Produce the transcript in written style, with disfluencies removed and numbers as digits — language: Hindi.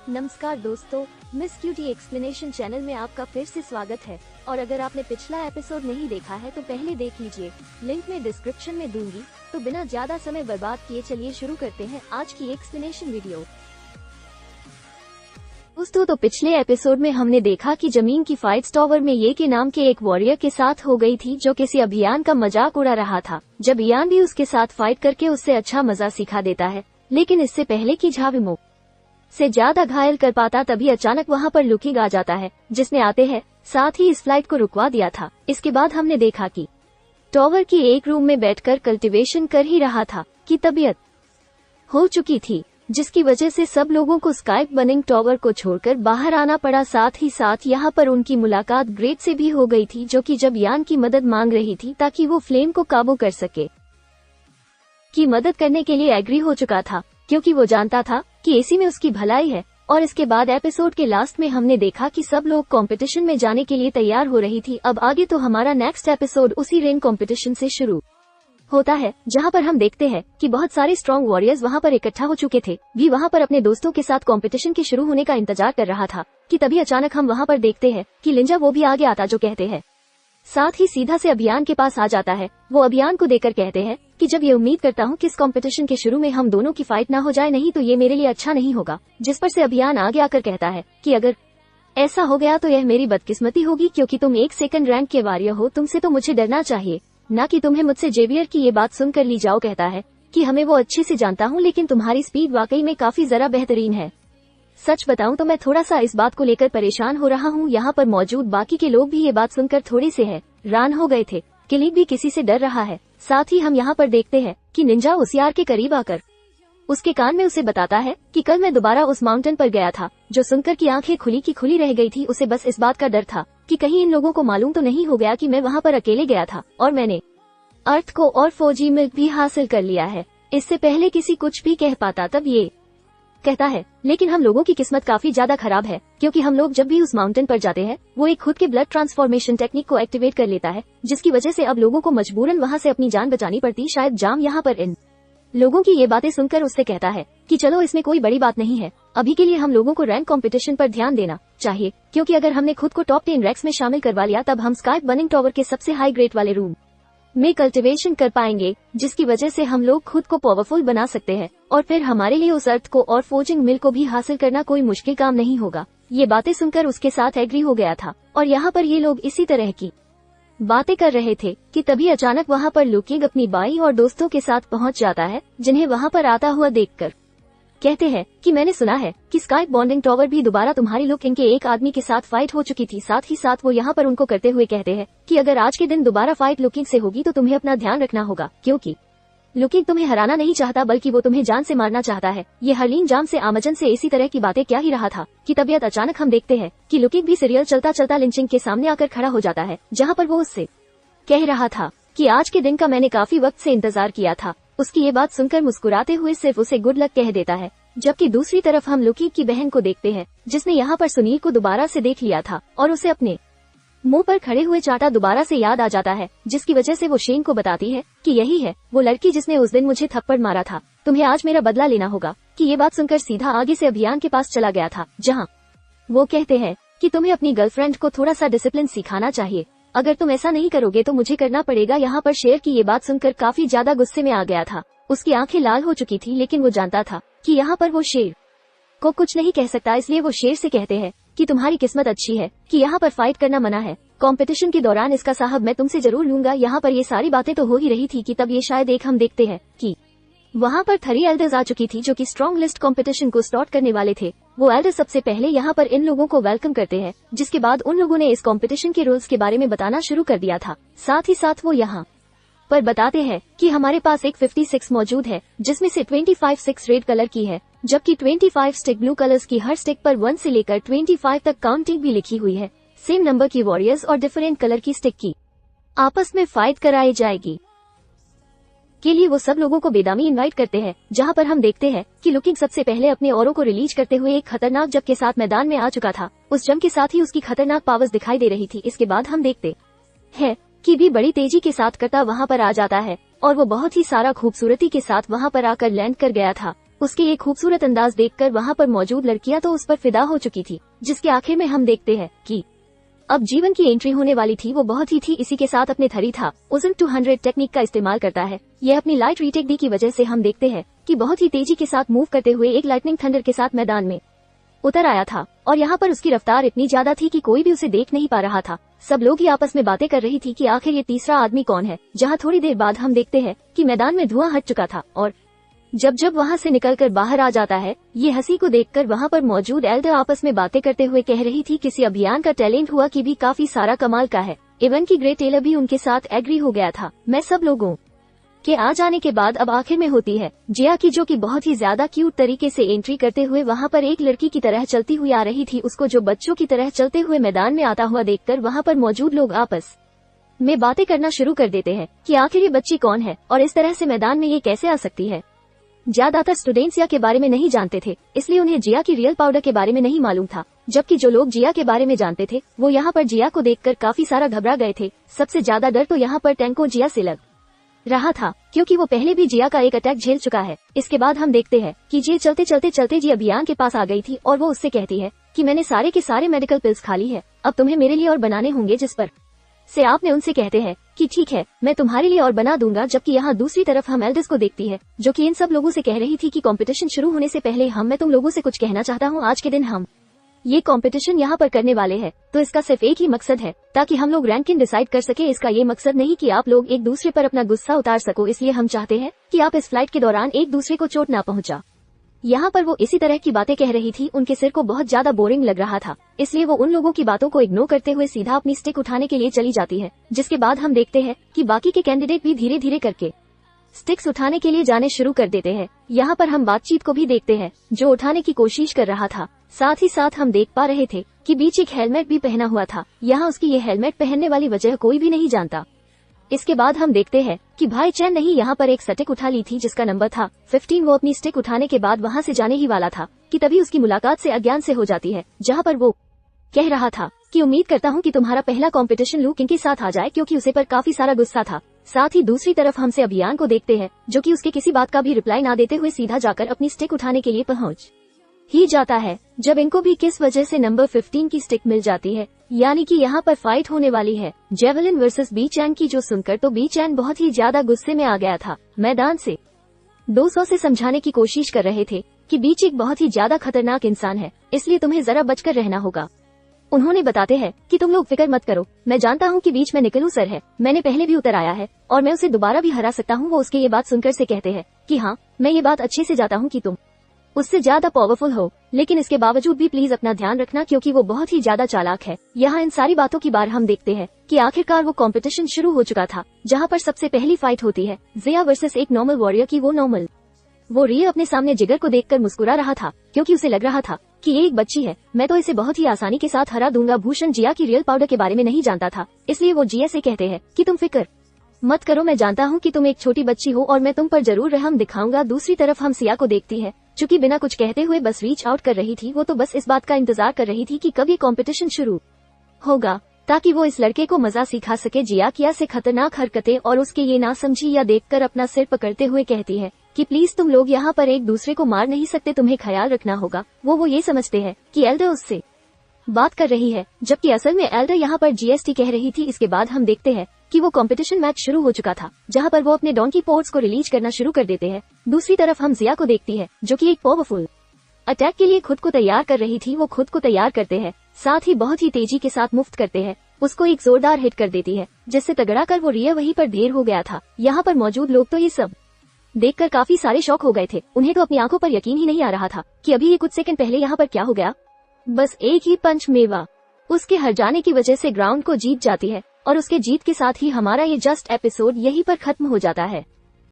नमस्कार दोस्तों, मिस क्यूटी एक्सप्लेनेशन चैनल में आपका फिर से स्वागत है। और अगर आपने पिछला एपिसोड नहीं देखा है तो पहले देख लीजिए, लिंक में डिस्क्रिप्शन में दूंगी। तो बिना ज्यादा समय बर्बाद किए चलिए शुरू करते हैं आज की एक्सप्लेनेशन वीडियो। दोस्तों, तो पिछले एपिसोड में हमने देखा कि जमीन की फाइट्स टॉवर में ये के नाम के एक वॉरियर के साथ हो गई थी जो किसी अभियान का मजाक उड़ा रहा था। जब इयान भी उसके साथ फाइट करके उससे अच्छा मजा सिखा देता है, लेकिन इससे पहले कि झाविमो से ज्यादा घायल कर पाता तभी अचानक वहाँ पर लुकिंग आ जाता है, जिसने आते हैं साथ ही इस फ्लाइट को रुकवा दिया था। इसके बाद हमने देखा कि टॉवर की एक रूम में बैठकर कल्टीवेशन कर ही रहा था कि तबीयत हो चुकी थी, जिसकी वजह से सब लोगों को स्काइप बनिंग टॉवर को छोड़कर बाहर आना पड़ा। साथ ही साथ यहाँ पर उनकी मुलाकात ग्रेट से भी हो गई थी, जो कि जब यान की मदद मांग रही थी ताकि वो फ्लेम को काबू कर सके, की मदद करने के लिए एग्री हो चुका था, क्योंकि वो जानता था कि इसी में उसकी भलाई है। और इसके बाद एपिसोड के लास्ट में हमने देखा कि सब लोग कंपटीशन में जाने के लिए तैयार हो रही थी। अब आगे तो हमारा नेक्स्ट एपिसोड उसी रेन कंपटीशन से शुरू होता है, जहां पर हम देखते हैं कि बहुत सारे स्ट्रॉन्ग वॉरियर्स वहां पर इकट्ठा हो चुके थे। भी वहां पर अपने दोस्तों के साथ कंपटीशन के शुरू होने का इंतजार कर रहा था कि तभी अचानक हम वहां पर देखते हैं कि लिंजा वो भी आगे आता जो कहते हैं, साथ ही सीधा से अभियान के पास आ जाता है। वो अभियान को देखकर कहते हैं कि जब ये उम्मीद करता हूँ कि इस कंपटीशन के शुरू में हम दोनों की फाइट ना हो जाए, नहीं तो ये मेरे लिए अच्छा नहीं होगा। जिस पर से अभियान आगे आकर कहता है कि अगर ऐसा हो गया तो यह मेरी बदकिस्मती होगी, क्योंकि तुम एक सेकंड रैंक के वॉरियर हो, तुमसे तो मुझे डरना चाहिए, न कि तुम्हें मुझसे। जेवियर की ये बात सुनकर ली जाओ कहता है कि हमें वो अच्छे से जानता हूँ, लेकिन तुम्हारी स्पीड वाकई में काफी जरा बेहतरीन है। सच बताऊं तो मैं थोड़ा सा इस बात को लेकर परेशान हो रहा हूँ। यहाँ पर मौजूद बाकी के लोग भी ये बात सुनकर थोड़े से हैरान हो गए थे। किलिंग भी किसी से डर रहा है। साथ ही हम यहाँ पर देखते हैं कि निंजा उस यार के करीब आकर उसके कान में उसे बताता है कि कल मैं दोबारा उस माउंटेन पर गया था। जो सुनकर की आंखें खुली की खुली रह गई थी। उसे बस इस बात का डर था कि कहीं इन लोगों को मालूम तो नहीं हो गया कि मैं वहाँ पर अकेले गया था और मैंने अर्थ को और फौजी मिल्क भी हासिल कर लिया है, इससे पहले किसी कुछ भी कह पाता। तब ये कहता है, लेकिन हम लोगों की किस्मत काफी ज्यादा खराब है, क्योंकि हम लोग जब भी उस माउंटेन पर जाते हैं वो एक खुद के ब्लड ट्रांसफॉर्मेशन टेक्निक को एक्टिवेट कर लेता है, जिसकी वजह से अब लोगों को मजबूरन वहां से अपनी जान बचानी पड़ती। शायद जाम यहाँ पर इन लोगों की ये बातें सुनकर उससे कहता है कि चलो इसमें कोई बड़ी बात नहीं है, अभी के लिए हम लोगों को रैंक कंपटीशन पर ध्यान देना चाहिए, क्योंकि अगर हमने खुद को टॉप 10 रैंक्स में शामिल करवा लिया तब हम स्काइप बनिंग टॉवर के सबसे हाई ग्रेड वाले रूम में कल्टीवेशन कर पाएंगे, जिसकी वजह से हम लोग खुद को पावरफुल बना सकते हैं और फिर हमारे लिए उस अर्थ को और फोर्जिंग मिल को भी हासिल करना कोई मुश्किल काम नहीं होगा। ये बातें सुनकर उसके साथ एग्री हो गया था। और यहाँ पर ये लोग इसी तरह की बातें कर रहे थे कि तभी अचानक वहाँ पर लुकिंग अपनी बाई और दोस्तों के साथ पहुँच जाता है, जिन्हें वहाँ पर आता हुआ देखकर कहते हैं कि मैंने सुना है कि स्काइप बॉन्डिंग टॉवर भी दोबारा तुम्हारी लुकिंग के एक आदमी के साथ फाइट हो चुकी थी। साथ ही साथ वो यहाँ पर उनको करते हुए कहते हैं कि अगर आज के दिन दोबारा फाइट लुकिंग से होगी तो तुम्हें अपना ध्यान रखना होगा, क्योंकि लुकिंग तुम्हें हराना नहीं चाहता बल्कि वो तुम्हें जान से मारना चाहता है। ये हरलीन जाम से आमजन से इसी तरह की बातें क्या ही रहा था कि तबीयत अचानक हम देखते हैं कि लुकिंग भी सीरियल चलता चलता लिंचिंग के सामने आकर खड़ा हो जाता है, जहाँ पर वो उससे कह रहा था कि आज के दिन का मैंने काफी वक्त से इंतजार किया था। उसकी ये बात सुनकर मुस्कुराते हुए सिर्फ उसे गुड लक कह देता है। जबकि दूसरी तरफ हम लुकिंग की बहन को देखते हैं, जिसने यहाँ पर सुनील को दोबारा से देख लिया था और उसे अपने मुंह पर खड़े हुए चाटा दोबारा से याद आ जाता है, जिसकी वजह से वो शेन को बताती है कि यही है वो लड़की जिसने उस दिन मुझे थप्पड़ मारा था, तुम्हें आज मेरा बदला लेना होगा। कि ये बात सुनकर सीधा आगे से अभियान के पास चला गया था, जहाँ वो कहते हैं कि तुम्हें अपनी गर्लफ्रेंड को थोड़ा सा डिसिप्लिन सिखाना चाहिए, अगर तुम ऐसा नहीं करोगे तो मुझे करना पड़ेगा। यहाँ पर शेर की ये बात सुनकर काफी ज्यादा गुस्से में आ गया था। उसकी आंखें लाल हो चुकी थी, लेकिन वो जानता था कि यहाँ पर वो शेर को कुछ नहीं कह सकता, इसलिए वो शेर से कहते हैं कि तुम्हारी किस्मत अच्छी है कि यहाँ पर फाइट करना मना है, कंपटीशन के दौरान इसका साहब मैं तुमसे जरूर लूंगा। यहाँ पर ये सारी बातें तो हो ही रही थी कि तब ये शायद एक हम देखते हैं कि वहाँ पर 3 एल्डर्स आ चुकी थी, जो कि स्ट्रॉन्ग लिस्ट कंपटीशन को स्टार्ट करने वाले थे। वो एल्डर्स सबसे पहले यहाँ पर इन लोगों को वेलकम करते हैं, जिसके बाद उन लोगों ने इस कंपटीशन के रूल्स के बारे में बताना शुरू कर दिया था। साथ ही साथ वो यहाँ पर बताते हैं कि हमारे पास एक 56 मौजूद है, जिसमें से 25 6 रेड कलर की है, जबकि 25 स्टिक ब्लू कलर्स की। हर स्टिक पर 1 से लेकर 25 तक काउंटिंग भी लिखी हुई है। सेम नंबर की वॉरियर्स और डिफरेंट कलर की स्टिक की आपस में फाइट कराई जाएगी के लिए वो सब लोगों को बेदामी इनवाइट करते हैं, जहां पर हम देखते हैं कि लुकिंग सबसे पहले अपने औरों को रिलीज करते हुए एक खतरनाक जंप के साथ मैदान में आ चुका था। उस जंप के साथ ही उसकी खतरनाक पावर्स दिखाई दे रही थी। इसके बाद हम देखते हैं कि भी बड़ी तेजी के साथ करता वहां पर आ जाता है और वो बहुत ही सारा खूबसूरती के साथ वहां पर आकर लैंड कर गया था। उसके ये खूबसूरत अंदाज देखकर वहाँ पर मौजूद लड़कियां तो उस पर फिदा हो चुकी थी, जिसके आखिर में हम देखते हैं कि अब जीवन की एंट्री होने वाली थी। वो बहुत ही थी, इसी के साथ अपने थरी था उजन 200 टेक्निक का इस्तेमाल करता है। यह अपनी लाइट रीटेक डी की वजह से हम देखते हैं कि बहुत ही तेजी के साथ मूव करते हुए एक लाइटनिंग थंडर के साथ मैदान में उतर आया था, और यहाँ पर उसकी रफ्तार इतनी ज्यादा थी कि कोई भी उसे देख नहीं पा रहा था। सब लोग ही आपस में बातें कर रही थी कि आखिर ये तीसरा आदमी कौन है। जहाँ थोड़ी देर बाद हम देखते हैं कि मैदान में धुआं हट चुका था, और जब वहाँ से निकलकर बाहर आ जाता है, ये हंसी को देखकर वहाँ पर मौजूद एल्डर आपस में बातें करते हुए कह रही थी किसी अभियान का टैलेंट हुआ कि भी काफी सारा कमाल का है। इवन की ग्रे टेलर भी उनके साथ एग्री हो गया था। मैं सब लोगों के आ जाने के बाद अब आखिर में होती है जिया की, जो कि बहुत ही ज्यादा क्यूट तरीके से एंट्री करते हुए वहाँ पर एक लड़की की तरह चलती हुई आ रही थी। उसको जो बच्चों की तरह चलते हुए मैदान में आता हुआ देखकर वहाँ पर मौजूद लोग आपस में बातें करना शुरू कर देते हैं कि आखिर ये बच्ची कौन है और इस तरह से मैदान में ये कैसे आ सकती है। ज्यादातर स्टूडेंट्स जिया के बारे में नहीं जानते थे, इसलिए उन्हें जिया की रियल पाउडर के बारे में नहीं मालूम था, जबकि जो लोग जिया के बारे में जानते थे वो यहाँ पर जिया को देखकर काफी सारा घबरा गए थे। सबसे ज्यादा डर तो यहाँ पर टैंक को जिया से लग रहा था, क्योंकि वो पहले भी जिया का एक अटैक झेल चुका है। इसके बाद हम देखते हैं कि जिया चलते जी अभियान के पास आ गई थी, और वो उससे कहती है कि मैंने सारे के सारे मेडिकल पिल्स खा ली है, अब तुम्हें मेरे लिए और बनाने होंगे। जिस पर से आपने उनसे कहते हैं कि ठीक है, मैं तुम्हारे लिए और बना दूंगा। जबकि यहाँ दूसरी तरफ हम एल्डस को देखती है, जो कि इन सब लोगों से कह रही थी कि कंपटीशन शुरू होने से पहले मैं तुम लोगों से कुछ कहना चाहता हूँ। आज के दिन हम ये कंपटीशन यहाँ पर करने वाले हैं, तो इसका सिर्फ एक ही मकसद है, ताकि हम लोग रैंकिंग डिसाइड कर सके। इसका ये मकसद नहीं कि आप लोग एक दूसरे पर अपना गुस्सा उतार सको, इसलिए हम चाहते हैं कि आप इस फ्लाइट के दौरान एक दूसरे को चोट ना पहुंचा। यहाँ पर वो इसी तरह की बातें कह रही थी। उनके सिर को बहुत ज्यादा बोरिंग लग रहा था, इसलिए वो उन लोगों की बातों को इग्नोर करते हुए सीधा अपनी स्टिक उठाने के लिए चली जाती है। जिसके बाद हम देखते हैं कि बाकी के कैंडिडेट भी धीरे धीरे करके स्टिक्स उठाने के लिए जाने शुरू कर देते हैं। यहाँ पर हम बातचीत को भी देखते हैं, जो उठाने की कोशिश कर रहा था। साथ ही साथ हम देख पा रहे थे कि बीच एक हेलमेट भी पहना हुआ था। यहाँ उसकी ये हेलमेट पहनने वाली वजह कोई भी नहीं जानता। इसके बाद हम देखते हैं कि भाई चैन ने ही यहाँ पर एक स्टिक उठा ली थी, जिसका नंबर था 15। वो अपनी स्टिक उठाने के बाद वहाँ से जाने ही वाला था कि तभी उसकी मुलाकात से अज्ञान से हो जाती है, जहाँ पर वो कह रहा था कि उम्मीद करता हूँ कि तुम्हारा पहला कंपटीशन लू किंग के साथ आ जाए, क्योंकि उसे पर काफी सारा गुस्सा था। साथ ही दूसरी तरफ हमसे अभियान को देखते हैं, जो कि उसके किसी बात का भी रिप्लाई ना देते हुए सीधा जाकर अपनी स्टिक उठाने के लिए पहुंच ही जाता है। जब इनको भी किस वजह से नंबर 15 की स्टिक मिल जाती है, यानी कि यहाँ पर फाइट होने वाली है जेवलिन वर्सेस बी चैन की, जो सुनकर तो बी चैन बहुत ही ज्यादा गुस्से में आ गया था। मैदान से 200 से समझाने की कोशिश कर रहे थे कि बीच एक बहुत ही ज्यादा खतरनाक इंसान है, इसलिए तुम्हें जरा बचकर रहना होगा। उन्होंने बताते हैं कि तुम लोग फिक्र मत करो, मैं जानता हूँ कि बीच में निकलू सर है, मैंने पहले भी उतर आया है और मैं उसे दोबारा भी हरा सकता हूँ। वो उसके ये बात सुनकर से कहते हैं कि हाँ, मैं ये बात अच्छे से जानता हूँ कि तुम उससे ज्यादा पावरफुल हो, लेकिन इसके बावजूद भी प्लीज अपना ध्यान रखना, क्योंकि वो बहुत ही ज्यादा चालाक है। यहाँ इन सारी बातों की बार हम देखते हैं कि आखिरकार वो कंपटीशन शुरू हो चुका था, जहाँ पर सबसे पहली फाइट होती है जिया वर्सेस एक नॉर्मल वॉरियर की। वो रिया अपने सामने जिगर को देखकर मुस्कुरा रहा था, क्योंकि उसे लग रहा था कि ये एक बच्ची है, मैं तो इसे बहुत ही आसानी के साथ हरा दूंगा। भूषण जिया की रियल पाउडर के बारे में नहीं जानता था, इसलिए वो जिया से कहते हैं कि तुम फिक्र मत करो, मैं जानता हूँ कि तुम एक छोटी बच्ची हो और मैं तुम पर जरूर रहम दिखाऊंगा। दूसरी तरफ हम सिया को देखती है, चूँकि बिना कुछ कहते हुए बस रीच आउट कर रही थी। वो तो बस इस बात का इंतजार कर रही थी कि कब ये कॉम्पिटिशन शुरू होगा, ताकि वो इस लड़के को मजा सिखा सके। जिया किया से खतरनाक हरकतें और उसके ये ना समझी या देखकर अपना सिर पकड़ते हुए कहती है कि प्लीज तुम लोग यहाँ पर एक दूसरे को मार नहीं सकते, तुम्हें ख्याल रखना होगा। वो ये समझते हैं कि एल्डर उससे बात कर रही है, जबकि असल में एल्डर यहाँ पर जीएसटी कह रही थी। इसके बाद हम देखते हैं कि वो कंपटीशन मैच शुरू हो चुका था, जहाँ पर वो अपने डोंकी पोर्ट्स को रिलीज करना शुरू कर देते हैं। दूसरी तरफ हम जिया को देखती है, जो कि एक पावरफुल अटैक के लिए खुद को तैयार कर रही थी। वो खुद को तैयार करते हैं, साथ ही बहुत ही तेजी के साथ मुफ्त करते हैं, उसको एक जोरदार हिट कर देती है, जिससे तगड़ा कर वो रिया वहीं पर ढेर हो गया था। यहाँ पर मौजूद लोग तो ये सब देखकर काफी सारे शॉक हो गए थे। उन्हें तो अपनी आंखों पर यकीन ही नहीं आ रहा था कि अभी ये कुछ सेकंड पहले यहाँ पर क्या हो गया। बस एक ही पंच मेवा उसके हर जाने की वजह से ग्राउंड को जीत जाती है, और उसके जीत के साथ ही हमारा ये जस्ट एपिसोड यहीं पर खत्म हो जाता है।